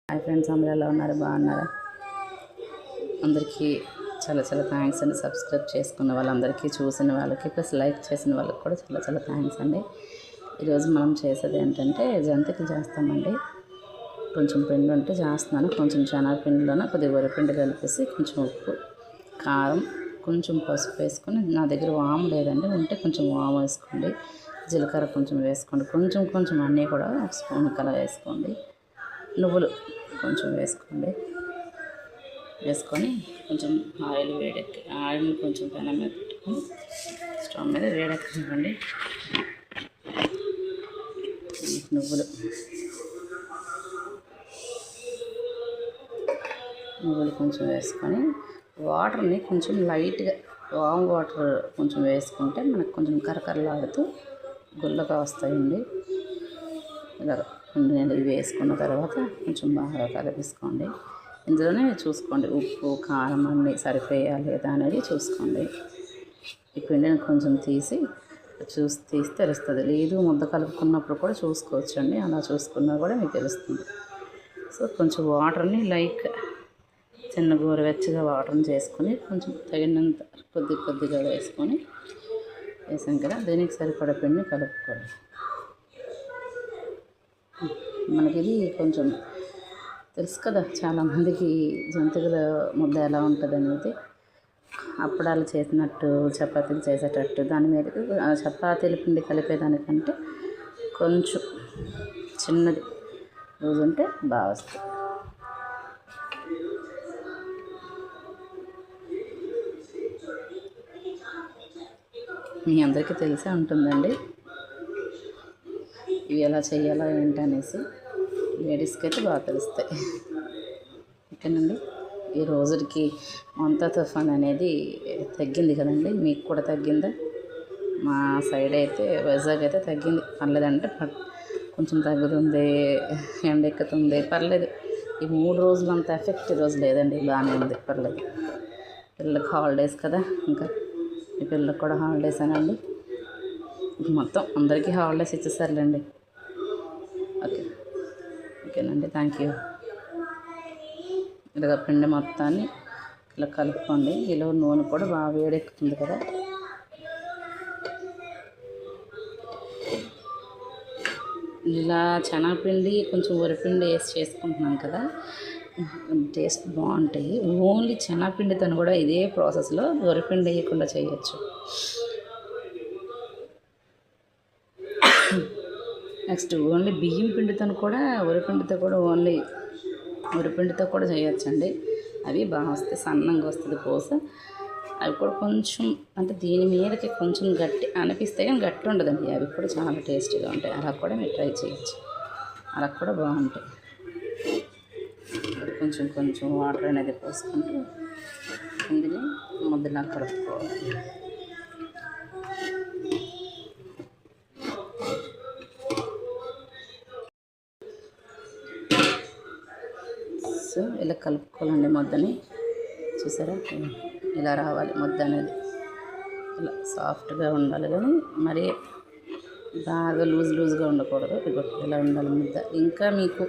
Hi friends, అందరూ ఎలా ఉన్నారు? బాగున్నారా? అందరికీ చాలా చాలా థ్యాంక్స్ అండి. సబ్స్క్రైబ్ చేసుకున్న వాళ్ళందరికీ, చూసిన వాళ్ళకి, ప్లస్ లైక్ చేసిన వాళ్ళకి కూడా చాలా చాలా థ్యాంక్స్ అండి. ఈరోజు మనం చేసేది ఏంటంటే జంతికలు చేస్తామండి. కొంచెం పిండి ఉంటే చేస్తున్నాను. కొంచెం శనగపిండిలోనే కొద్దిగా వరిపిండి కలిపేసి కొంచెం ఉప్పు, కారం, కొంచెం పసుపు వేసుకొని, నా దగ్గర వాము లేదండి, ఉంటే కొంచెం వాము వేసుకోండి, జీలకర్ర కొంచెం వేసుకోండి, కొంచెం కొంచెం అన్నీ కూడా ఒక స్పూన్ కలా వేసుకోండి, నువ్వులు కొంచెం వేసుకోండి. వేసుకొని కొంచెం ఆయిల్ కొంచెం పెనం మీద పెట్టుకొని స్టవ్ మీద వేడెక్కనివ్వండి. నువ్వులు కొంచెం వేసుకొని వాటర్ని కొంచెం లైట్గా వామ్ వాటర్ కొంచెం వేసుకుంటే మనకు కొంచెం కరకరలాడుతూ గుల్లగా వస్తాయండి. ఇలా ఇవి వేసుకున్న తర్వాత కొంచెం బాగా కలిపేసుకోండి. ఇందులోనే చూసుకోండి, ఉప్పు కారం అన్నీ సరిపోయా లేదా అనేది చూసుకోండి. ఈ పిండిని కొంచెం తీసి తీసి తెలుస్తుంది. లేదు ముద్ద కలుపుకున్నప్పుడు కూడా చూసుకోవచ్చండి, అలా చూసుకున్నా కూడా మీకు తెలుస్తుంది. సో కొంచెం వాటర్ని చిన్న గోరువెచ్చగా వాటర్ని చేసుకొని కొంచెం తగినంత కొద్దిగా వేసాం కదా, దీనికి సరిపడ పిండిని కలుపుకోండి. మనకి ఇది కొంచెం తెలుసు కదా, చాలామందికి జంతికల ముద్ద ఎలా ఉంటుంది అనేది. అప్పడాలు చేసినట్టు, చపాతీలు చేసేటట్టు దాని మీద చపాతీల పిండి కలిపేదానికంటే కొంచెం చిన్నది రోజు ఉంటే బాగా వస్తుంది. మీ అందరికీ తెలిసే ఉంటుందండి ఇవి ఎలా చేయాలో ఏంటనేసి. లేడీస్కి అయితే బాగా తెలుస్తాయి. ఓకేనండి. ఈ రోజుకి మంతా తుఫాన్ అనేది తగ్గింది కదండి, మీకు కూడా తగ్గిందా? మా సైడ్ అయితే వైజాగ్ అయితే తగ్గింది, పర్లేదంటే కొంచెం తగ్గుతుంది, ఎండెక్కుతుంది, పర్లేదు. ఈ 3 రోజులు అంత ఎఫెక్ట్ ఈరోజు లేదండి, బాగానే ఉంది, పర్లేదు. పిల్లలకు హాలిడేస్ కదా, ఇంకా మీ పిల్లలకు కూడా హాలిడేసేనండి. మొత్తం అందరికీ హాలిడేస్ ఇచ్చేసారులేండి. ఓకేనండి, థ్యాంక్ యూ. ఇలాగ పిండి మొత్తాన్ని ఇలా కలుపుకోండి. ఇలా నూనె కూడా బాగా వేడెక్కుతుంది కదా. ఇలా శనగపిండి కొంచెం వరిపిండి వేసి చేసుకుంటున్నాం కదా, టేస్ట్ బాగుంటాయి. ఓన్లీ శనగపిండితో కూడా ఇదే ప్రాసెస్లో వరిపిండి వేయకుండా చేయొచ్చు. నెక్స్ట్ ఓన్లీ బియ్యం పిండితో కూడా, వరిపిండితో కూడా, ఓన్లీ వరిపిండితో కూడా చేయొచ్చండి. అవి బాగా వస్తాయి, సన్నంగా వస్తుంది పూస. అవి కూడా కొంచెం అంటే దీని మీదకి కొంచెం గట్టి అనిపిస్తే కానీ గట్టి ఉండదండి, అవి కూడా చాలా టేస్టీగా ఉంటాయి. అలా కూడా మీరు ట్రై చేయొచ్చు, అలా కూడా బాగుంటాయి. కొంచెం కొంచెం వాటర్ అనేది పోసుకుంటూ ఇందులో ముద్దలా కలుపుకోవాలి. సో ఇలా కలుపుకోవాలండి ముద్దని. చూసారా, ఇలా రావాలి ముద్ద అనేది. ఇలా సాఫ్ట్గా ఉండాలి కానీ మరీ బాగా లూజ్గా ఉండకూడదు. ఇలా ఉండాలి ముద్ద. ఇంకా మీకు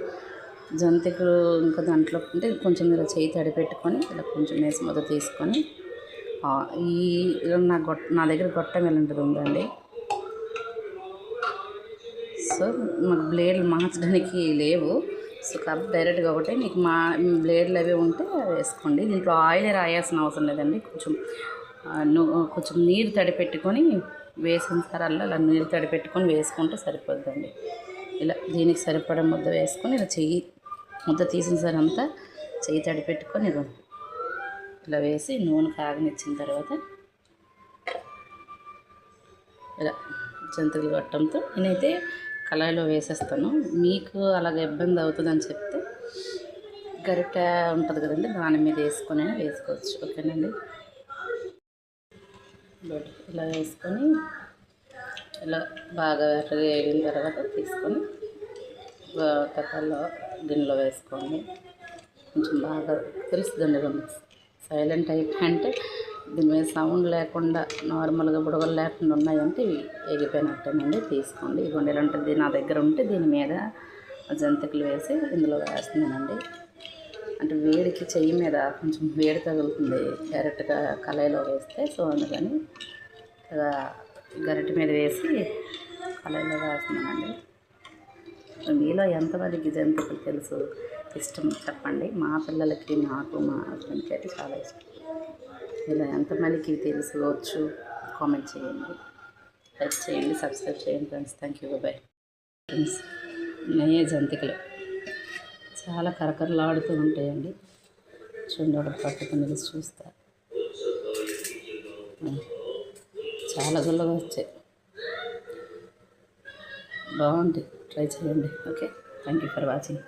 జంతికలు ఇంకా దాంట్లో అంటే కొంచెం ఇలా చేయి తడి పెట్టుకొని ఇలా కొంచెం వేసి ముద్ద తీసుకొని నా దగ్గర గొట్టం ఎలాంటిది ఉందండి. సో మాకు బ్లేడ్లు మార్చడానికి లేవు, సో కాబట్టి డైరెక్ట్గా ఒకటే మీకు బ్లేడ్లు అవి ఉంటే వేసుకోండి. దీంట్లో ఆయిల్ రాయాల్సిన అవసరం లేదండి. కొంచెం నీరు తడి పెట్టుకొని వేసిన సారల్లా అలా నీరు తడి పెట్టుకొని వేసుకుంటే సరిపోతుందండి. ఇలా దీనికి సరిపడే ముద్ద వేసుకొని ఇలా ముద్ద తీసిన సార్ అంతా చెయ్యి తడి పెట్టుకొని ఇలా వేసి నూనె కాగనిచ్చిన తర్వాత ఇలా జంతికలు గొట్టంతో నేనైతే కళాయిలో వేసేస్తాను. మీకు అలాగ ఇబ్బంది అవుతుందని చెప్తే గరిటె ఉంటుంది కదండి, దాని మీద వేసుకొని వేసుకోవచ్చు. ఓకేనండి. ఇలా వేసుకొని ఇలా బాగా వేగిన తర్వాత తీసుకొని తప్పల్లో గిన్నెలో వేసుకోండి. కొంచెం బాగా తెలుస్తుందండి. కొంచెం సైలెంట్ అంటే దీని మీద సౌండ్ లేకుండా నార్మల్గా బుడగలు లేకుండా ఉన్నాయంటే ఇవి ఎగిపోయినట్టేనండి. తీసుకోండి. ఇదిగోండి ఇలాంటిది నా దగ్గర ఉంటే దీని మీద ఆ జంతికలు వేసి ఇందులో వేస్తున్నానండి. అంటే వేడికి చెయ్యి మీద కొంచెం వేడి తగులుతుంది డైరెక్ట్గా కళాయిలో వేస్తే. సో అందుకని ఇలా గరిటె మీద వేసి కళాయిలో వేస్తున్నానండి. మీలో ఎంతమందికి జంతికలు తెలుసు, ఇష్టం చెప్పండి. మా పిల్లలకి, నాకు, మా హస్బెండ్కి అయితే చాలా ఇష్టం. ఇలా ఎంతమందికి తెలుసు వచ్చు కామెంట్ చేయండి, లైక్ చేయండి, సబ్స్క్రైబ్ చేయండి friends. Thank you, bye friends. నెయ్యి జంతికలు చాలా కరకరలాడుతూ ఉంటాయండి. చూడండి, ఒకటి పట్టుకుని చూస్తా, చాలా గుల్లగా వచ్చాయి. బాగుంటాయి, ట్రై చేయండి. Okay, thank you for watching.